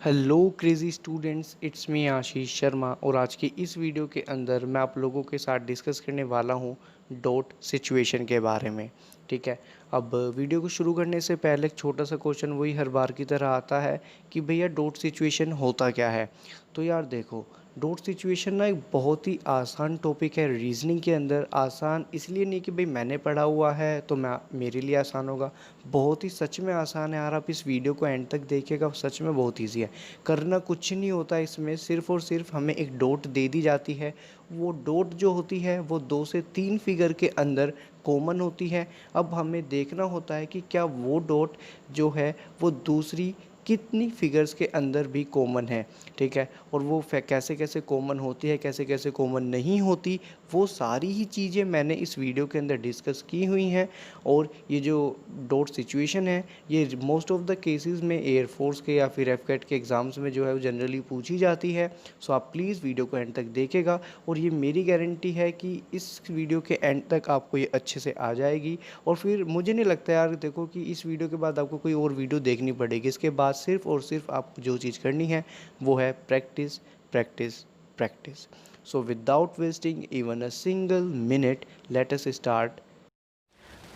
Hello crazy students, it's me Ashish Sharma और आज की इस वीडियो के अंदर मैं आप लोगों के साथ डिस्कस करने वाला हूँ डॉट सिचुएशन के बारे में। ठीक है। अब वीडियो को शुरू करने से पहले एक छोटा सा क्वेश्चन वही हर बार की तरह आता है कि भैया डॉट सिचुएशन होता क्या है। तो यार देखो, डॉट सिचुएशन ना एक बहुत ही आसान टॉपिक है रीजनिंग के अंदर। आसान इसलिए नहीं कि भाई मैंने पढ़ा हुआ है तो मैं मेरे लिए आसान होगा। बहुत ही सच में आसान है यार, आप इस वीडियो को एंड तक देखिएगा, सच में बहुत ईजी है। करना कुछ नहीं होता इसमें, सिर्फ़ और सिर्फ हमें एक डॉट दे दी जाती है। वो डॉट जो होती है वो 2 से 3 फिगर के अंदर कॉमन होती है। अब हमें देखना होता है कि क्या वो डॉट जो है वो दूसरी कितनी फिगर्स के अंदर भी कॉमन है। ठीक है। और वो कैसे कैसे कॉमन होती है, कैसे कैसे कॉमन नहीं होती, वो सारी ही चीज़ें मैंने इस वीडियो के अंदर डिस्कस की हुई हैं। और ये जो डॉट सिचुएशन है ये मोस्ट ऑफ द केसेस में एयरफोर्स के या फिर एफकेट के एग्ज़ाम्स में जो है वो जनरली पूछी जाती है। सो आप प्लीज़ वीडियो को एंड तक देखेगा और ये मेरी गारंटी है कि इस वीडियो के एंड तक आपको ये अच्छे से आ जाएगी। और फिर मुझे नहीं लगता यार, देखो कि इस वीडियो के बाद आपको कोई और वीडियो देखनी पड़ेगी। इसके बाद सिर्फ और सिर्फ आपको जो चीज़ करनी है वो है practice, practice, practice. So without wasting even a single minute, let us start.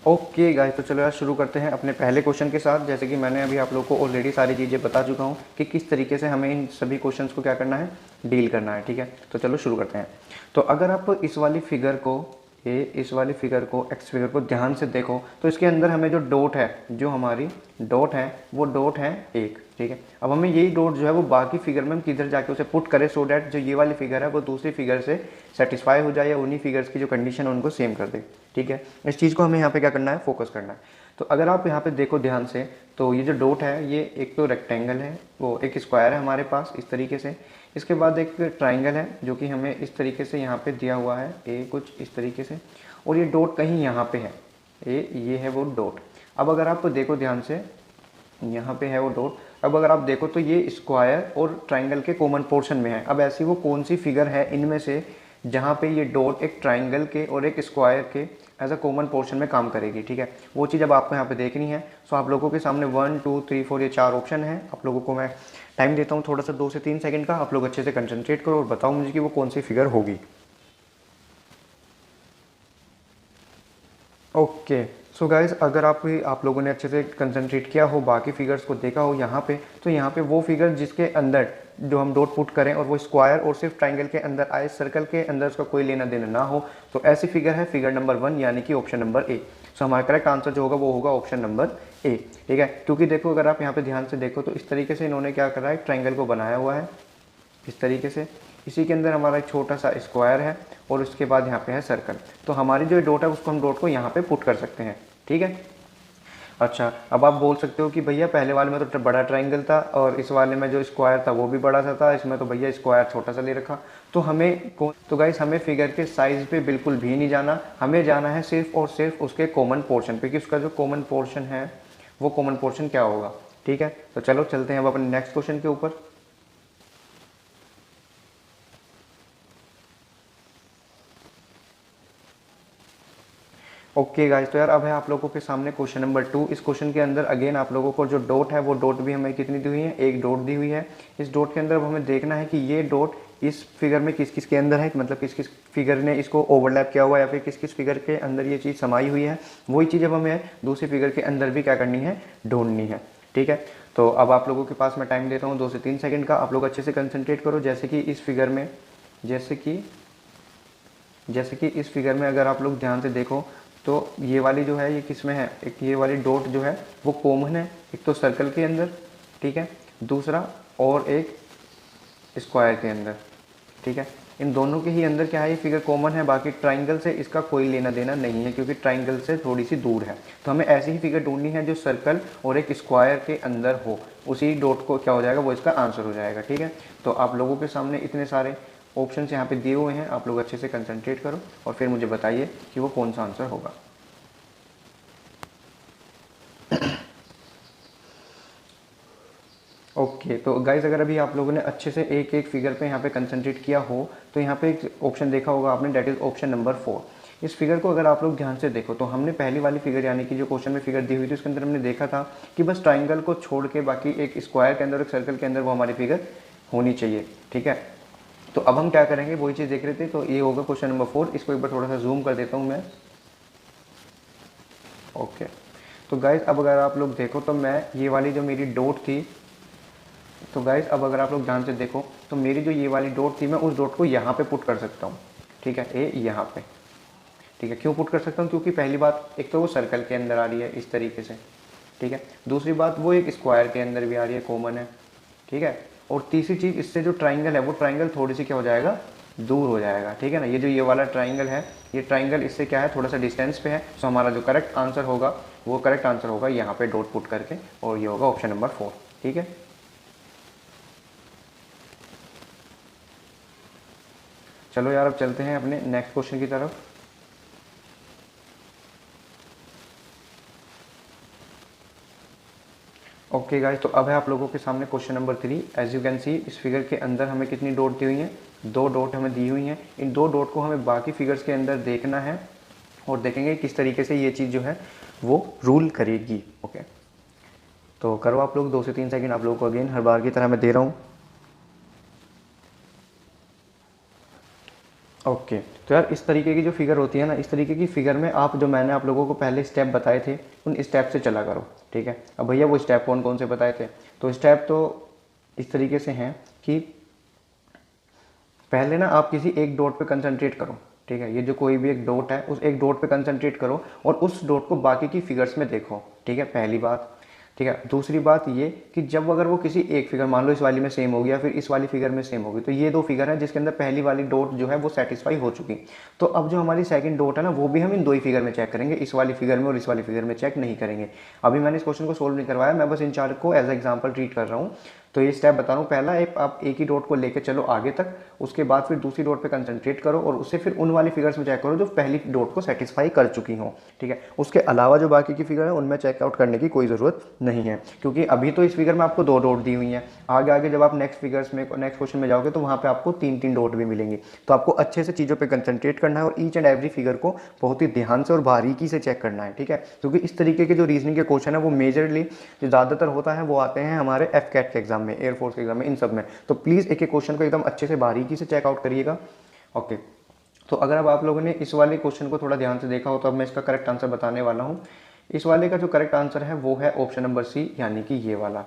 Okay guys, तो चलो यार शुरू करते हैं अपने पहले क्वेश्चन के साथ। जैसे कि मैंने अभी आप लोगों को ऑलरेडी सारी चीज़ें बता चुका हूँ कि किस तरीके से हमें इन सभी क्वेश्चंस को क्या करना है, डील करना है। ठीक है, तो चलो शुरू करते हैं। तो अगर आप इस वाली फिगर को, ये इस वाली फिगर को, एक्स फिगर को ध्यान से देखो तो इसके अंदर हमें जो डॉट है, जो हमारी डॉट है वो डॉट है एक। ठीक है। अब हमें यही डॉट जो है वो बाकी फिगर में हम किधर जाके उसे पुट करें सो डैट जो ये वाली फिगर है वो दूसरी फिगर से सेटिस्फाई हो जाए या उन्हीं फिगर्स की जो कंडीशन है उनको सेम कर दे। ठीक है, इस चीज़ को हमें यहाँ पे क्या करना है, फोकस करना है। तो अगर आप यहाँ पे देखो ध्यान से तो ये जो डॉट है ये एक तो रेक्टेंगल है, वो एक स्क्वायर है हमारे पास इस तरीके से। इसके बाद एक ट्राइंगल है जो कि हमें इस तरीके से यहाँ पे दिया हुआ है, ए कुछ इस तरीके से। और ये डॉट कहीं यहाँ पे है, ये है वो डॉट। अब अगर आप देखो ध्यान से, यहाँ पे है वो डॉट। अब अगर आप देखो तो ये स्क्वायर और ट्राइंगल के कॉमन पोर्शन में है। अब ऐसी वो कौन सी फिगर है इनमें से जहाँ पे ये डॉट एक ट्राइंगल के और एक स्क्वायर के एज अ कॉमन पोर्शन में काम करेगी। ठीक है, वो चीज़ अब आपको यहाँ पे देखनी है। सो आप लोगों के सामने 1 2 3 4 ये 4 ऑप्शन है। आप लोगों को मैं टाइम देता हूँ थोड़ा सा 2 से 3 सेकंड का। आप लोग अच्छे से कंसंट्रेट करो और बताओ मुझे कि वो कौन सी फिगर होगी। ओके, सो गाइज अगर आप लोगों ने अच्छे से कंसंट्रेट किया हो, बाकी फिगर्स को देखा हो यहाँ पे, तो यहाँ पे वो फिगर जिसके अंदर जो हम डॉट पुट करें और वो स्क्वायर और सिर्फ ट्राइंगल के अंदर आए, सर्कल के अंदर उसका कोई लेना देना ना हो, तो ऐसी फिगर है फिगर नंबर 1 यानी कि ऑप्शन नंबर ए। सो हमारा करेक्ट आंसर जो होगा वो होगा ऑप्शन नंबर ए। ठीक है, क्योंकि देखो अगर आप यहाँ पे ध्यान से देखो तो इस तरीके से इन्होंने क्या करा है, ट्राइंगल को बनाया हुआ है इस तरीके से। इसी के अंदर हमारा एक छोटा सा स्क्वायर है और उसके बाद यहाँ पे है सर्कल। तो हमारी जो डॉट है उसको हम डॉट को यहाँ पे पुट कर सकते हैं। ठीक है। अच्छा, अब आप बोल सकते हो कि भैया पहले वाले में तो बड़ा ट्राइंगल था और इस वाले में जो स्क्वायर था वो भी बड़ा सा था, इसमें तो भैया स्क्वायर छोटा सा ले रखा। तो हमें तो गाइस हमें फिगर के साइज पे बिल्कुल भी नहीं जाना, हमें जाना है सिर्फ और सिर्फ उसके कॉमन पोर्शन पे कि उसका जो कॉमन पोर्शन है वो कॉमन पोर्शन क्या होगा। ठीक है, तो चलो चलते हैं अब अपने नेक्स्ट क्वेश्चन के ऊपर। ओके गाइस, तो यार अब है आप लोगों के सामने क्वेश्चन नंबर 2। इस क्वेश्चन के अंदर अगेन आप लोगों को जो डॉट है वो डॉट भी हमें कितनी दी हुई है, एक डॉट दी हुई है। इस डॉट के अंदर अब हमें देखना है कि ये डॉट इस फिगर में किस किस के अंदर है, मतलब किस किस फिगर ने इसको ओवरलैप किया हुआ है या फिर किस किस फिगर के अंदर ये चीज़ समाई हुई है। वही चीज़ अब हमें दूसरी फिगर के अंदर भी क्या करनी है, ढूंढनी है। ठीक है, तो अब आप लोगों के पास मैं टाइम देता हूँ 2 से 3 सेकंड का। आप लोग अच्छे से कंसंट्रेट करो। जैसे कि इस फिगर में अगर आप लोग ध्यान से देखो तो ये वाली जो है ये किस में है, एक ये वाली डॉट जो है वो कॉमन है, एक तो सर्कल के अंदर, ठीक है, दूसरा और एक स्क्वायर के अंदर। ठीक है, इन दोनों के ही अंदर क्या है, ये फिगर कॉमन है, बाकी ट्राइंगल से इसका कोई लेना देना नहीं है क्योंकि ट्राइंगल से थोड़ी सी दूर है। तो हमें ऐसी ही फिगर ढूंढनी है जो सर्कल और एक स्क्वायर के अंदर हो, उसी डॉट को क्या हो जाएगा, वो इसका आंसर हो जाएगा। ठीक है, तो आप लोगों के सामने इतने सारे ऑप्शन यहाँ पे दिए हुए हैं, आप लोग अच्छे से कंसंट्रेट करो और फिर मुझे बताइए कि वो कौन सा आंसर होगा। ओके, तो गाइज अगर अभी आप लोगों ने अच्छे से एक एक फिगर पे यहाँ पे कंसंट्रेट किया हो तो यहाँ पे एक ऑप्शन देखा होगा आपने, डेट इज ऑप्शन नंबर 4। इस फिगर को अगर आप लोग ध्यान से देखो तो हमने पहली वाली फिगर यानी कि जो क्वेश्चन में फिगर दी हुई थी उसके अंदर हमने देखा था कि बस ट्राइंगल को छोड़ के बाकी एक स्क्वायर के अंदर, एक सर्कल के अंदर वो हमारी फिगर होनी चाहिए। ठीक है, तो अब हम क्या करेंगे वही चीज़ देख रहे थे। तो ये होगा क्वेश्चन नंबर 4। इसको एक बार थोड़ा सा जूम कर देता हूँ मैं। ओके, तो गाइज अब अगर आप लोग देखो तो मैं ये वाली जो मेरी डॉट थी, तो गाइज अब अगर आप लोग ध्यान से देखो तो मेरी जो ये वाली डॉट थी मैं उस डॉट को यहाँ पे पुट कर सकता हूँ। ठीक है, ए यहाँ पे। ठीक है, क्यों पुट कर सकता हूँ? क्योंकि पहली बात, एक तो वो सर्कल के अंदर आ रही है इस तरीके से। ठीक है, दूसरी बात वो एक स्क्वायर के अंदर भी आ रही है, कॉमन है। ठीक है, और तीसरी चीज़, इससे जो ट्राइंगल है वो ट्राइंगल थोड़ी सी क्या हो जाएगा, दूर हो जाएगा। ठीक है ना, ये जो ये वाला ट्राइंगल है, ये ट्राइंगल इससे क्या है, थोड़ा सा डिस्टेंस पे है। तो हमारा जो करेक्ट आंसर होगा वो करेक्ट आंसर होगा यहाँ पे डॉट पुट करके, और ये होगा ऑप्शन नंबर 4। ठीक है, चलो यार अब चलते हैं अपने नेक्स्ट क्वेश्चन की तरफ। ओके गाइस, तो अब है आप लोगों के सामने question number 3। As you can see, इस फिगर के अंदर हमें कितनी डॉट दी हुई हैं, 2 डॉट हमें दी हुई हैं। इन 2 डॉट को हमें बाकी फिगर्स के अंदर देखना है और देखेंगे किस तरीके से ये चीज़ जो है वो रूल करेगी। ओके, तो करो आप लोग 2 से 3 सेकंड आप लोगों को अगेन हर बार की तरह मैं दे रहा हूँ। ओके, तो यार इस तरीके की जो फिगर होती है ना, इस तरीके की फिगर में आप जो मैंने आप लोगों को पहले स्टेप बताए थे उन स्टेप से चला करो। ठीक है, अब भैया वो स्टेप कौन कौन से बताए थे? तो स्टेप तो इस तरीके से हैं कि पहले ना आप किसी एक डॉट पे कंसंट्रेट करो। ठीक है, ये जो कोई भी एक डॉट है उस एक डॉट पे कंसंट्रेट करो और उस डॉट को बाकी की फिगर्स में देखो। ठीक है, पहली बात। ठीक है, दूसरी बात ये कि जब अगर वो किसी एक फिगर, मान लो इस वाली में सेम होगी या फिर इस वाली फिगर में सेम होगी, तो ये 2 फिगर है जिसके अंदर पहली वाली डॉट जो है वो सेटिस्फाई हो चुकी। तो अब जो हमारी सेकंड डॉट है ना, वो भी हम इन 2 ही फिगर में चेक करेंगे, इस वाली फिगर में और इस वाली फिगर में चेक नहीं करेंगे। अभी मैंने इस क्वेश्चन को सोल्व नहीं करवाया, मैं बस इन 4 को एज एग्जाम्पल ट्रीट कर रहा हूँ। तो ये स्टेप बता रहा हूँ। पहला, आप एक ही डॉट को लेकर चलो आगे तक, उसके बाद फिर दूसरी डॉट पे कंसंट्रेट करो और उससे फिर उन वाली फिगर्स में चेक करो जो पहली डॉट को सेटिस्फाई कर चुकी हो। ठीक है, उसके अलावा जो बाकी की फिगर है उनमें चेकआउट करने की कोई ज़रूरत नहीं है, क्योंकि अभी तो इस फिगर में आपको 2 डॉट दी हुई हैं। आगे आगे जब आप नेक्स्ट फिगर्स में, नेक्स्ट क्वेश्चन में जाओगे तो वहाँ पे आपको 3-3 डॉट भी मिलेंगी। तो आपको अच्छे से चीज़ों पे कंसंट्रेट करना है और ईच एंड एवरी फिगर को बहुत ही ध्यान से और बारीकी से चेक करना है। ठीक है, क्योंकि इस तरीके के जो रीजनिंग के क्वेश्चन है वो मेजरली जो ज़्यादातर होता है वो आते हैं हमारे एफकेट के एग्जाम में, एयरफोर्स के एग्जाम में, इन सब में। तो प्लीज़ एक एक क्वेश्चन को एकदम अच्छे से बारीकी से चेकआउट करिएगा। ओके, तो अगर अब आप लोगों ने इस वाले क्वेश्चन को थोड़ा ध्यान से देखा हो तो अब मैं इसका करेक्ट आंसर बताने वाला हूँ। इस वाले का जो करेक्ट आंसर है वो है ऑप्शन नंबर सी, यानी कि ये वाला।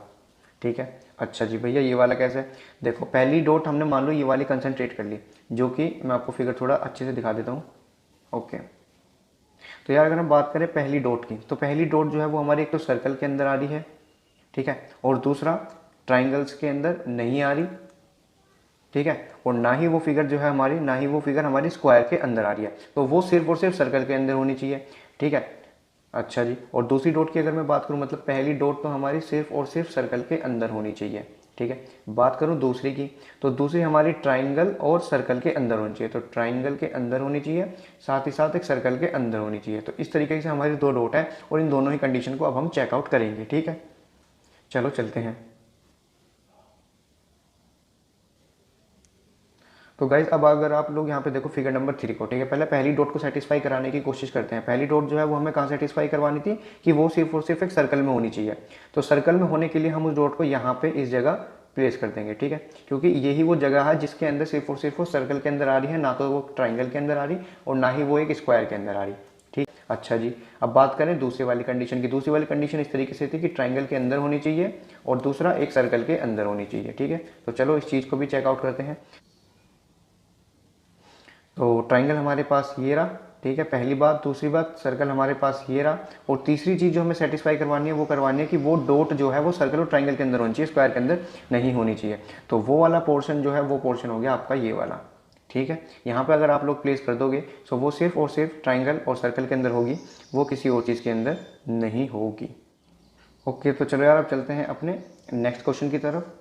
ठीक है, अच्छा जी भैया ये वाला कैसे? देखो, पहली डॉट हमने मान लो ये वाली कंसंट्रेट कर ली, जो कि मैं आपको फिगर थोड़ा अच्छे से दिखा देता हूँ। ओके, तो यार अगर हम बात करें पहली डॉट की, तो पहली डॉट जो है वो हमारी एक तो सर्कल के अंदर आ रही है। ठीक है, और दूसरा ट्राइंगल्स के अंदर नहीं आ रही। ठीक है, और ना ही वो फिगर जो है हमारी, ना ही वो फिगर हमारी स्क्वायर के अंदर आ रही है। तो वो सिर्फ और सिर्फ सर्कल के अंदर होनी चाहिए। ठीक है, अच्छा जी, और दूसरी डॉट की अगर मैं बात करूं, मतलब पहली डॉट तो हमारी सिर्फ और सिर्फ सर्कल के अंदर होनी चाहिए। ठीक है, बात करूं दूसरी की, तो दूसरी हमारी ट्राइंगल और सर्कल के अंदर होनी चाहिए। तो ट्राइंगल के अंदर होनी चाहिए, साथ ही साथ एक सर्कल के अंदर होनी चाहिए। तो इस तरीके से हमारी 2 डॉट है और इन दोनों ही कंडीशन को अब हम चेकआउट करेंगे। ठीक है, चलो चलते हैं। तो गाइज अब अगर आप लोग यहाँ पे देखो फिगर नंबर 3 को, ठीक है, पहले पहली डॉट को सेटिस्फाई कराने की कोशिश करते हैं। पहली डॉट जो है वो हमें कहाँ सेटिस्फाई करवानी थी कि वो सिर्फ और सिर्फ एक सर्कल में होनी चाहिए। तो सर्कल में होने के लिए हम उस डॉट को यहाँ पे इस जगह प्लेस कर देंगे। ठीक है, क्योंकि यही वो जगह है जिसके अंदर सिर्फ और सिर्फ वो सर्कल के अंदर आ रही है, ना तो वो ट्राइंगल के अंदर आ रही और ना ही वो एक स्क्वायर के अंदर आ रही। ठीक, अच्छा जी, अब बात करें दूसरी वाली कंडीशन की। दूसरी वाली कंडीशन इस तरीके से थी कि ट्राइंगल के अंदर होनी चाहिए और दूसरा एक सर्कल के अंदर होनी चाहिए। ठीक है, तो चलो इस चीज़ को भी चेकआउट करते हैं। तो ट्राइंगल हमारे पास ये रहा। ठीक है, पहली बात। दूसरी बात, सर्कल हमारे पास ये रहा। और तीसरी चीज़ जो हमें सेटिस्फाई करवानी है वो करवानी है कि वो डॉट जो है वो सर्कल और ट्राइंगल के अंदर होनी चाहिए, स्क्वायर के अंदर नहीं होनी चाहिए। तो वो वाला पोर्शन जो है वो पोर्शन हो गया आपका ये वाला। ठीक है, यहाँ पे अगर आप लोग प्लेस कर दोगे तो वो सिर्फ और सिर्फ ट्राइंगल और सर्कल के अंदर होगी, वो किसी और चीज़ के अंदर नहीं होगी। ओके, तो चलो यार अब चलते हैं अपने नेक्स्ट क्वेश्चन की तरफ।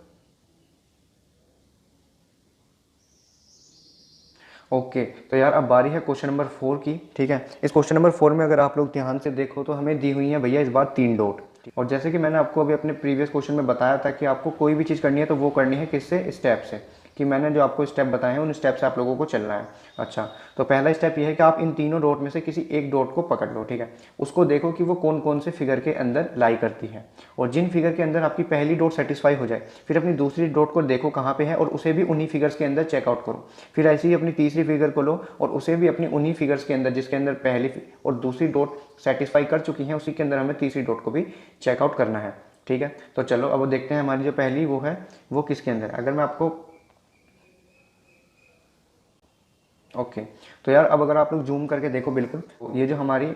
ओके, तो यार अब बारी है क्वेश्चन नंबर 4 की। ठीक है, इस क्वेश्चन नंबर 4 में अगर आप लोग ध्यान से देखो तो हमें दी हुई है भैया इस बार 3 डॉट। और जैसे कि मैंने आपको अभी अपने प्रीवियस क्वेश्चन में बताया था कि आपको कोई भी चीज़ करनी है तो वो करनी है किससे, स्टेप से, कि मैंने जो आपको स्टेप बताए हैं उन स्टेप से आप लोगों को चलना है। अच्छा, तो पहला स्टेप ये है कि आप इन तीनों डॉट में से किसी एक डॉट को पकड़ लो, ठीक है। उसको देखो कि वो कौन कौन से फिगर के अंदर लाई करती है, और जिन फिगर के अंदर आपकी पहली डॉट सेटिस्फाई हो जाए, फिर अपनी दूसरी डॉट को देखो कहाँ पे है और उसे भी उन्हीं फिगर्स के अंदर चेकआउट करो। फिर ऐसे ही अपनी तीसरी फिगर को लो और उसे भी अपनी उन्हीं फिगर्स के अंदर जिसके अंदर पहली और दूसरी डॉट सेटिस्फाई कर चुकी हैं, उसी के अंदर हमें तीसरी डॉट को भी चेकआउट करना है, ठीक है। तो चलो अब देखते हैं हमारी जो पहली वो है वो किसके अंदर। अगर मैं आपको ओके, तो यार अब अगर आप लोग जूम करके देखो, बिल्कुल ये जो हमारी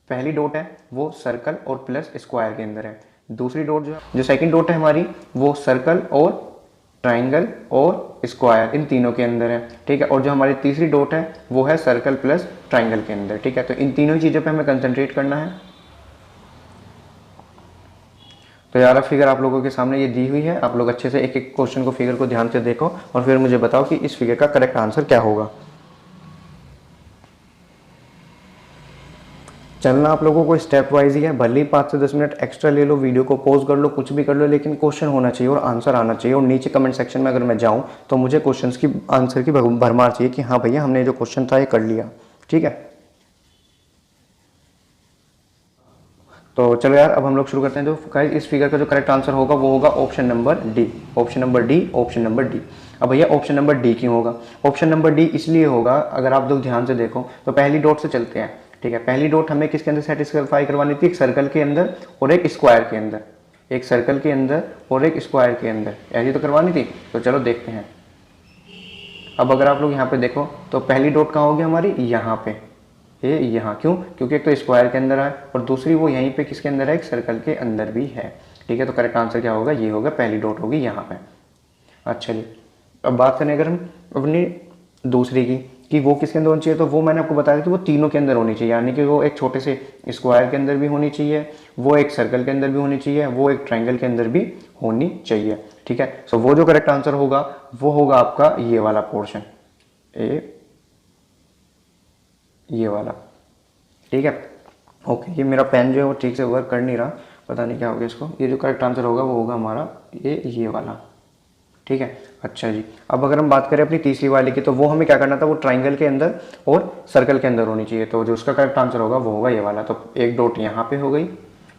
पहली डॉट है वो सर्कल और प्लस स्क्वायर के अंदर है। दूसरी डॉट जो सेकंड डॉट है हमारी वो सर्कल और ट्राइंगल और स्क्वायर, इन तीनों के अंदर है, ठीक है। और जो हमारी तीसरी डॉट है वो है सर्कल प्लस ट्राइंगल के अंदर, ठीक है। तो इन तीनों चीज़ों पे हमें कंसंट्रेट करना है। तो यार अब फिगर आप लोगों के सामने ये दी हुई है, आप लोग अच्छे से एक एक क्वेश्चन को, फिगर को ध्यान से देखो और फिर मुझे बताओ कि इस फिगर का करेक्ट आंसर क्या होगा। चलना आप लोगों को स्टेप वाइज ही है, भले ही 5 से 10 मिनट एक्स्ट्रा ले लो, वीडियो को पॉज कर लो, कुछ भी कर लो, लेकिन क्वेश्चन होना चाहिए और आंसर आना चाहिए। और नीचे कमेंट सेक्शन में अगर मैं जाऊं तो मुझे क्वेश्चंस की आंसर की भरमार चाहिए कि हाँ भैया हमने जो क्वेश्चन था ये कर लिया, ठीक है। तो चलो यार अब हम लोग शुरू करते हैं। जो गाइस इस फिगर का जो करेक्ट आंसर होगा वो होगा option number D, option number D, option number D. अब भैया ऑप्शन नंबर डी क्यों होगा? ऑप्शन नंबर डी इसलिए होगा, अगर आप लोग ध्यान से देखो तो पहली डॉट से चलते हैं, ठीक है। पहली डॉट हमें किसके अंदर सेटिस्फाई करवानी थी? एक सर्कल के अंदर और एक स्क्वायर के अंदर, एक सर्कल के अंदर और एक स्क्वायर के अंदर, ऐसी तो करवानी थी। तो चलो देखते हैं। अब अगर आप लोग यहाँ पे देखो तो पहली डॉट कहाँ होगी हमारी? यहाँ पे, ये यहाँ। क्यों? क्योंकि एक तो स्क्वायर के अंदर है और दूसरी वो यहीं पे किसके अंदर है? एक सर्कल के अंदर भी है, ठीक है। तो करेक्ट आंसर क्या होगा? ये होगा, पहली डॉट होगी यहाँ पे। अच्छा जी, अब बात करें अगर हम अपनी दूसरी की कि वो किसके अंदर होनी चाहिए, तो वो मैंने आपको बताया कि वो तीनों के अंदर होनी चाहिए, यानी कि वो एक छोटे से स्क्वायर के अंदर भी होनी चाहिए, वो एक सर्कल के अंदर भी होनी चाहिए, वो एक ट्राइंगल के अंदर भी होनी चाहिए, ठीक है। सो वो जो करेक्ट आंसर होगा वो होगा आपका ये वाला पोर्शन, ये वाला, ठीक है। ओके, ये मेरा पेन जो है वो ठीक से वर्क कर नहीं रहा, पता नहीं क्या हो गया इसको। ये जो करेक्ट आंसर होगा वो होगा हमारा ये वाला, ठीक है। अच्छा जी, अब अगर हम बात करें अपनी तीसरी वाली की, तो वो हमें क्या करना था? वो ट्राइंगल के अंदर और सर्कल के अंदर होनी चाहिए। तो जो उसका करेक्ट आंसर होगा वो होगा ये वाला। तो एक डॉट यहाँ पे हो गई,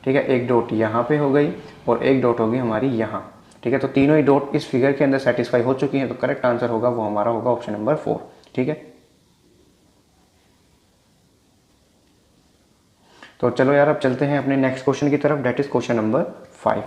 ठीक है, एक डॉट यहाँ पे हो गई और एक डॉट होगी हमारी यहाँ, ठीक है। तो तीनों ही डॉट इस फिगर के अंदर सेटिस्फाई हो चुकी हैं। तो करेक्ट आंसर होगा वो हमारा होगा ऑप्शन नंबर 4, ठीक है। तो चलो यार अब चलते हैं अपने नेक्स्ट क्वेश्चन की तरफ, that is question number 5।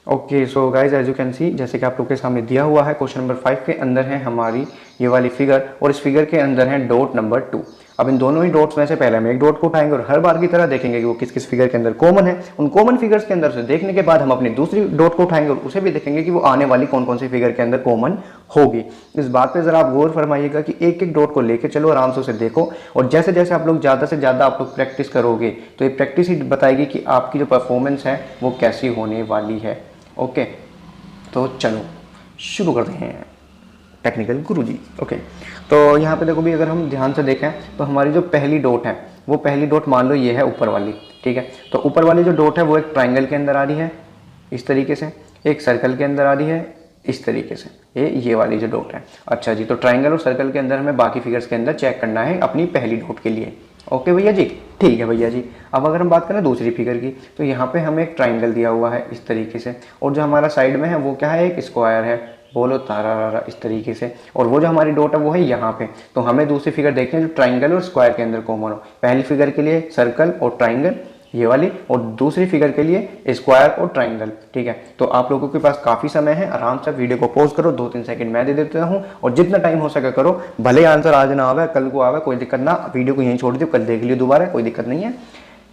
Okay, so guys as you can see, जैसे कि आप लोग के सामने दिया हुआ है, क्वेश्चन नंबर 5 के अंदर है हमारी ये वाली फिगर और इस फिगर के अंदर है डॉट नंबर 2। अब इन दोनों ही डॉट्स में से पहले हम एक डॉट को उठाएंगे और हर बार की तरह देखेंगे कि वो किस किस फिगर के अंदर कॉमन है। उन कॉमन फिगर्स के अंदर से देखने के बाद हम अपनी दूसरी डॉट को उठाएंगे और उसे भी देखेंगे कि वो आने वाली कौन कौन सी फिगर के अंदर कॉमन होगी। इस बात पे जरा आप गौर फरमाइएगा कि एक एक डॉट को लेके चलो, आराम से उसे देखो, और जैसे जैसे आप लोग ज़्यादा से ज़्यादा आप लोग प्रैक्टिस करोगे तो ये प्रैक्टिस ही बताएगी कि आपकी जो परफॉर्मेंस है वो कैसी होने वाली है। ओके, तो चलो शुरू करते हैं टेक्निकल गुरुजी। ओके, तो यहाँ पे देखो भी, अगर हम ध्यान से देखें तो हमारी जो पहली डॉट है वो पहली डॉट मान लो ये है ऊपर वाली, ठीक है। तो ऊपर वाली जो डॉट है वो एक ट्राइंगल के अंदर आ रही है इस तरीके से, एक सर्कल के अंदर आ रही है इस तरीके से, ये वाली जो डॉट है। अच्छा जी, तो ट्राइंगल और सर्कल के अंदर हमें बाकी फिगर्स के अंदर चेक करना है अपनी पहली डॉट के लिए। ओके भैया जी, ठीक है भैया जी। अब अगर हम बात करें दूसरी फिगर की, तो यहाँ पे हमें एक ट्राइंगल दिया हुआ है इस तरीके से, और जो हमारा साइड में है वो क्या है? एक स्क्वायर है, बोलो तारा इस तरीके से, और वो जो हमारी डॉट है वो है यहाँ पे। तो हमें दूसरी फिगर देखनी है जो ट्राइंगल और स्क्वायर के अंदर कॉमन हो। पहली फिगर के लिए सर्कल और ट्राइंगल ये वाली, और दूसरी फिगर के लिए स्क्वायर और ट्राइंगल, ठीक है। तो आप लोगों के पास काफ़ी समय है, आराम से वीडियो को पॉज करो, 2-3 सेकंड मैं दे देता हूँ, और जितना टाइम हो सके करो। भले आंसर आज ना आवे, कल को आवे, कोई दिक्कत ना, वीडियो को यहीं छोड़ दो, कल देख लियो दोबारा, कोई दिक्कत नहीं है।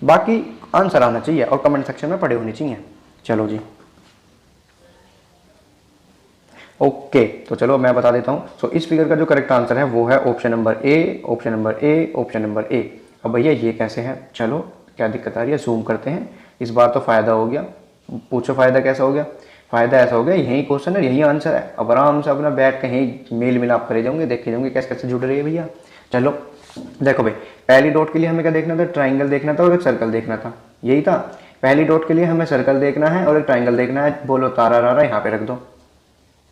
बाकी आंसर आना चाहिए और कमेंट सेक्शन में पड़े होने चाहिए। चलो जी, ओके, तो चलो मैं बता देता हूँ। सो इस फिगर का जो करेक्ट आंसर है वो है option number A, option number A, option number A. अब भैया ये कैसे है? चलो क्या दिक्कत आ रही है, जूम करते हैं। इस बार तो फ़ायदा हो गया, पूछो फ़ायदा कैसा हो गया? फ़ायदा ऐसा हो गया, यही क्वेश्चन है, यही आंसर है। अब आराम से अपना बैठ के यहीं मेल मिलाप करे जाऊँगे, देखे जाऊँगे कैसे कैसे जुड़ रही है भैया। चलो देखो भाई, पहली डॉट के लिए हमें क्या देखना था? ट्राइंगल देखना था और एक सर्कल देखना था, यही था। पहली डॉट के लिए हमें सर्कल देखना है और एक ट्राइंगल देखना है। बोलो तारा रारा यहाँ पे रख दो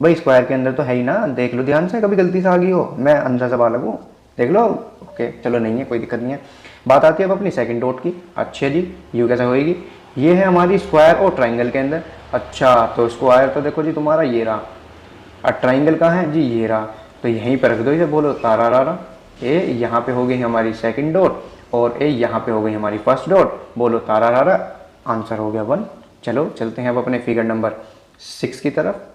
भाई, स्क्वायर के अंदर तो है ही ना, देख लो ध्यान से, कभी गलती से आ गई हो, मैं अंधा सा बालक हूँ, देख लो। ओके चलो, नहीं है कोई दिक्कत नहीं है। बात आती है अब अपनी सेकंड डॉट की। अच्छा जी, यू कैसे होएगी? ये है हमारी स्क्वायर और ट्राइंगल के अंदर। अच्छा तो स्क्वायर तो देखो जी तुम्हारा ये रहा, और ट्राइंगल कहाँ है जी? ये रहा, तो यहीं पर रख दो इसे। बोलो तारा रारा। ए यहाँ पे हो गई हमारी सेकंड डॉट और ए यहाँ पे हो गई हमारी फर्स्ट डॉट। बोलो तारा रारा। आंसर हो गया 1। चलो चलते हैं अब अपने फिगर नंबर 6 की तरफ।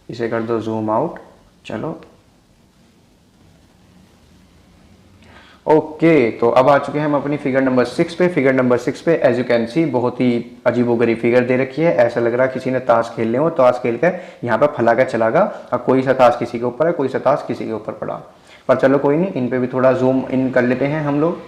इसे कर दो जूम आउट। चलो ओके, तो अब आ चुके हैं हम अपनी फिगर नंबर 6 पे। फिगर नंबर 6 पे एज यू कैन सी बहुत ही अजीबोगरीब फिगर दे रखी है। ऐसा लग रहा है किसी ने ताश खेलने हो, ताश खेल कर यहाँ पे फला कर चला गया, और कोई सा ताश किसी के ऊपर है, कोई सा ताश किसी के ऊपर पड़ा। पर चलो कोई नहीं, इन पे भी थोड़ा जूम इन कर लेते हैं हम लोग।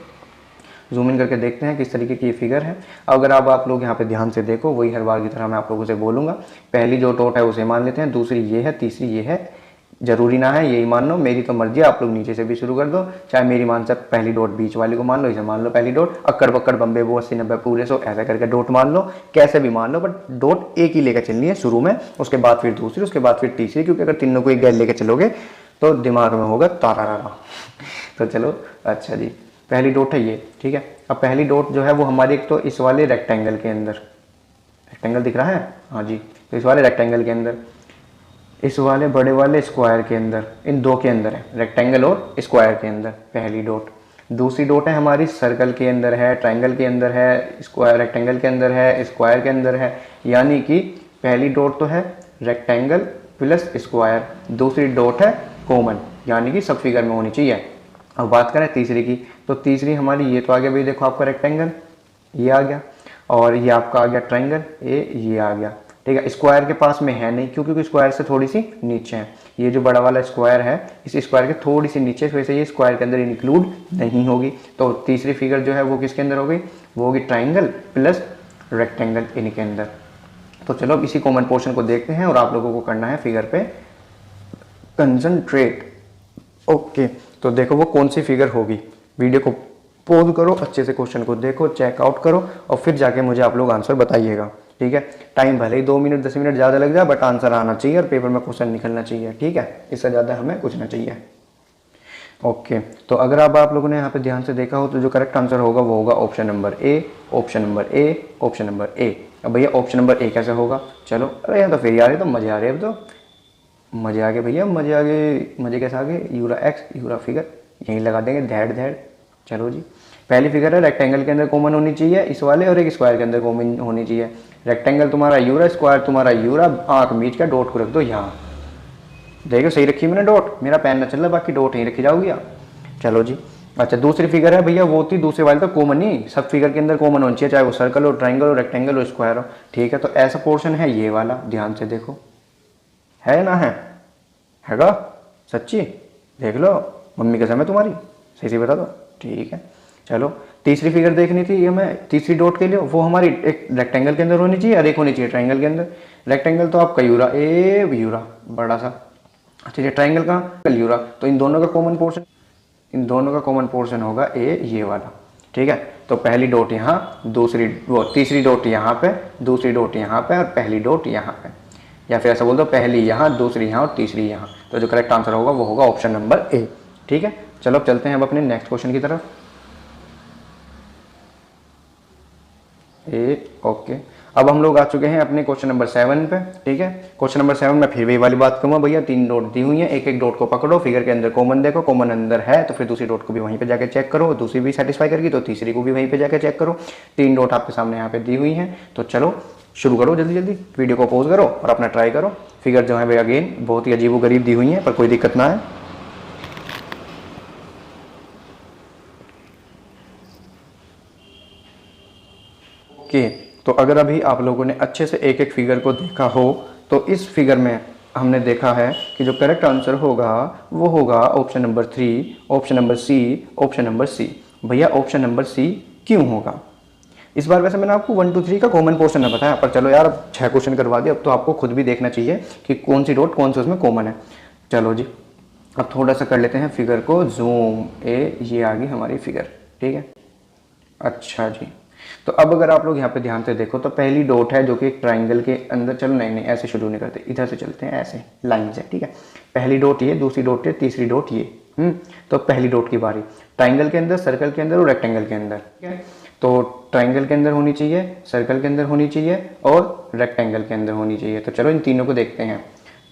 जूम इन करके देखते हैं किस तरीके की ये फिगर है। अगर अब आप लोग यहाँ पे ध्यान से देखो, वही हर बार की तरह मैं आप लोगों से बोलूँगा। पहली जो डॉट है उसे मान लेते हैं, दूसरी ये है, तीसरी ये है। जरूरी ना है यही मान लो, मेरी तो मर्जी है, आप लोग नीचे से भी शुरू कर दो। चाहे मेरी मान से पहली डॉट बीच वाली को मान लो, इसे मान लो पहली डॉट। अक्कड़ बक्कड़ बम्बे वो 80 90 पूरे 100 ऐसा करके डॉट मान लो, कैसे भी मान लो, बट डॉट एक ही लेकर चलनी है शुरू में, उसके बाद फिर दूसरी, उसके बाद फिर तीसरी, क्योंकि अगर तीनों को एक गैर लेकर चलोगे तो दिमाग में होगा तारा रारा। तो चलो अच्छा जी, पहली डॉट है ये, ठीक है। अब पहली डॉट जो है वो हमारी एक तो इस वाले रेक्टेंगल के अंदर, रेक्टेंगल दिख रहा है, हाँ जी, तो इस वाले रेक्टेंगल के अंदर, इस वाले बड़े वाले स्क्वायर के अंदर, इन दो के अंदर है, रेक्टेंगल और स्क्वायर के अंदर पहली डॉट। दूसरी डॉट है हमारी सर्कल के अंदर है, ट्राइंगल के अंदर है, स्क्वायर रेक्टेंगल के अंदर है, स्क्वायर के अंदर है। यानी कि पहली डॉट तो है रेक्टेंगल प्लस स्क्वायर, दूसरी डॉट है कॉमन, यानी कि सब फिगर में होनी चाहिए। अब बात करें तीसरी की, तो तीसरी हमारी ये तो आ गया भाई, देखो आपका रेक्टेंगल ये आ गया, और ये आपका आ गया ट्राइंगल ये आ गया, ठीक है। स्क्वायर के पास में है नहीं, क्योंकि स्क्वायर से थोड़ी सी नीचे है। ये जो बड़ा वाला स्क्वायर है, इस स्क्वायर के थोड़ी सी नीचे, इस वजह से ये स्क्वायर के अंदर इंक्लूड नहीं होगी। तो तीसरी फिगर जो है वो किसके अंदर हो गई? वो होगी ट्राइंगल प्लस रेक्टेंगल, इनके अंदर। तो चलो अब इसी कॉमन पोर्शन को देखते हैं, और आप लोगों को करना है फिगर पे कंसंट्रेट। ओके, तो देखो वो कौन सी फिगर होगी। वीडियो को पॉज करो, अच्छे से क्वेश्चन को देखो, चेकआउट करो, और फिर जाके मुझे आप लोग आंसर बताइएगा, ठीक है। टाइम भले ही 2 मिनट 10 मिनट ज़्यादा लग जाए, बट आंसर आना चाहिए और पेपर में क्वेश्चन निकलना चाहिए, ठीक है। इससे ज़्यादा हमें कुछ ना चाहिए। ओके, तो अगर अब आप लोगों ने यहाँ पे ध्यान से देखा हो, तो जो करेक्ट आंसर होगा वो होगा option number A, option number A, option number A. अब भैया ऑप्शन नंबर ए कैसे होगा? चलो, अरे यहाँ तो फिर आ रहे, तो मज़े आ रहे, अब तो मज़े आ गए भैया, मज़े आ गए। मज़े कैसे आ गए? यूरा एक्स यूरा फिगर यहीं लगा देंगे, धैड धैड। चलो जी, पहली फिगर है रेक्टेंगल के अंदर कॉमन होनी चाहिए इस वाले, और एक स्क्वायर के अंदर कॉमन होनी चाहिए। रेक्टेंगल तुम्हारा यूरा, स्क्वायर तुम्हारा यूरा, आँख मीच का डॉट को रख दो यहाँ। देखो सही रखी मैंने डॉट, मेरा पेन ना चल रहा, बाकी डॉट यहीं रखी जाओगी आप। चलो जी, अच्छा दूसरी फिगर है भैया, वो थी दूसरे वाले तो कॉमन ही, सब फिगर के अंदर कॉमन होनी चाहिए, चाहे वो सर्कल हो, ट्राइंगल हो, रेक्टेंगल हो, स्क्वायर हो, ठीक है। तो ऐसा पोर्शन है ये वाला, ध्यान से देखो, है ना? हैगा सच्ची? देख लो, मम्मी कसम है तुम्हारी, सही से बता दो, ठीक है। चलो तीसरी फिगर देखनी थी हमें, तीसरी डॉट के लिए, वो हमारी एक रेक्टेंगल के अंदर होनी चाहिए और एक होनी चाहिए ट्राइंगल के अंदर। रेक्टेंगल तो आपका यूरा, ए यूरा बड़ा सा, ठीक है। ट्राइंगल का यूरा, तो इन दोनों का कॉमन पोर्शन, इन दोनों का कॉमन पोर्शन होगा ए, ये वाला, ठीक है। तो पहली डॉट यहाँ, दूसरी वो तीसरी डॉट यहाँ पे, दूसरी डॉट यहाँ पे, और पहली डॉट यहाँ पे, या फिर ऐसा बोल दो पहली यहाँ, दूसरी यहाँ और तीसरी यहाँ। तो जो करेक्ट आंसर होगा वो होगा ऑप्शन नंबर ए, ठीक है। चलो अब चलते हैं अब अपने नेक्स्ट क्वेश्चन की तरफ। ए ओके, अब हम लोग आ चुके हैं अपने क्वेश्चन नंबर 7 पे, ठीक है। क्वेश्चन नंबर 7 में फिर वही वाली बात करूँगा भैया, 3 डॉट दी हुई है, एक एक डॉट को पकड़ो, फिगर के अंदर कॉमन देखो, कॉमन अंदर है तो फिर दूसरी डॉट को भी वहीं पे जाके चेक करो, दूसरी भी सेटिस्फाई करेगी तो तीसरी को भी वहीं पे जाके चेक करो। 3 डॉट आपके सामने यहाँ पे दी हुई हैं, तो चलो शुरू करो जल्दी जल्दी, वीडियो को पॉज करो और अपना ट्राई करो। फिगर जो है भाई अगेन बहुत ही अजीबोगरीब दी हुई है, पर कोई दिक्कत ना है। ओके, तो अगर अभी आप लोगों ने अच्छे से एक एक फिगर को देखा हो, तो इस फिगर में हमने देखा है कि जो करेक्ट आंसर होगा वो होगा option number 3, option number C, option number C. भैया ऑप्शन नंबर सी क्यों होगा? इस बार वैसे मैंने आपको 1 2 3 का कॉमन पोर्शन ना बताया, पर चलो यार अब 6 क्वेश्चन करवा दिया, अब तो आपको खुद भी देखना चाहिए कि कौन सी डॉट कौन सा उसमें कॉमन है। चलो जी, अब थोड़ा सा कर लेते हैं फिगर को जूम, ये आ गई हमारी फिगर, ठीक है। अच्छा जी, तो अब अगर आप लोग यहाँ पे ध्यान से देखो तो पहली डॉट है जो कि एक ट्राइंगल के अंदर, चलो नहीं नहीं ऐसे शुरू नहीं करते, इधर से चलते हैं, ऐसे लाइन से, ठीक है। पहली डॉट ये, दूसरी डॉट ये, तीसरी डॉट ये। तो पहली डॉट की बारी ट्राइंगल के अंदर, सर्कल के अंदर और रेक्टेंगल के अंदर, ठीक है। तो ट्राइंगल के अंदर होनी चाहिए, सर्कल के अंदर होनी चाहिए और रेक्टेंगल के अंदर होनी चाहिए। तो चलो इन तीनों को देखते हैं।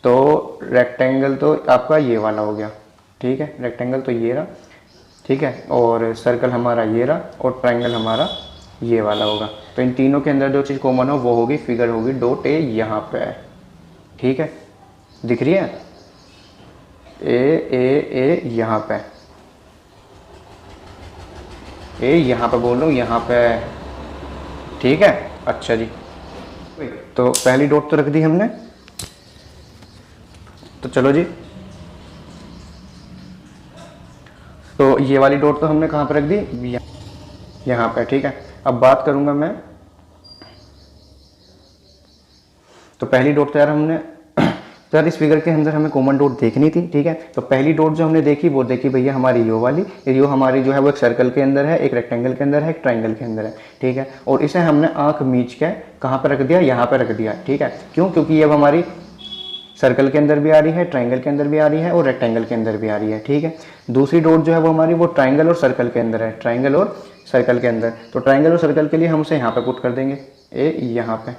तो रेक्टेंगल तो आपका ये वाला हो गया, ठीक है, रेक्टेंगल तो ये रहा, ठीक है, और सर्कल हमारा ये रहा और ट्राइंगल हमारा ये वाला होगा। तो इन तीनों के अंदर जो चीज़ कॉमन हो वो होगी, फिगर होगी डॉट ए यहाँ पे है, ठीक है, दिख रही है, ए यहाँ पे, ए यहाँ पे बोल रहा हूँ, यहाँ पे, ठीक है। अच्छा जी, तो पहली डॉट तो रख दी हमने, तो चलो जी, तो ये वाली डॉट तो हमने कहाँ पर रख दी, यहाँ पे, ठीक है। अब बात करूंगा मैं, तो पहली डॉट तो यार हमने तो यार इस फिगर के अंदर हमें कॉमन डॉट देखनी थी, ठीक है। तो पहली डॉट जो हमने देखी वो देखी भैया हमारी यो वाली, यो हमारी जो है वो एक सर्कल के अंदर है, एक रेक्टेंगल के अंदर है, एक ट्राइंगल के अंदर है, ठीक है। और इसे हमने आंख मीच के कहाँ पर रख दिया, यहाँ पर रख दिया, ठीक है। क्यों? क्योंकि ये अब हमारी सर्कल के अंदर भी आ रही है, ट्राइंगल के अंदर भी आ रही है और रेक्टेंगल के अंदर भी आ रही है, ठीक है। दूसरी डॉट जो है वो हमारी वो ट्राइंगल और सर्कल के अंदर है, ट्राइंगल और सर्कल के अंदर। तो ट्राइंगल और सर्कल के लिए हम उसे यहाँ पे पुट कर देंगे, ए यहाँ पे,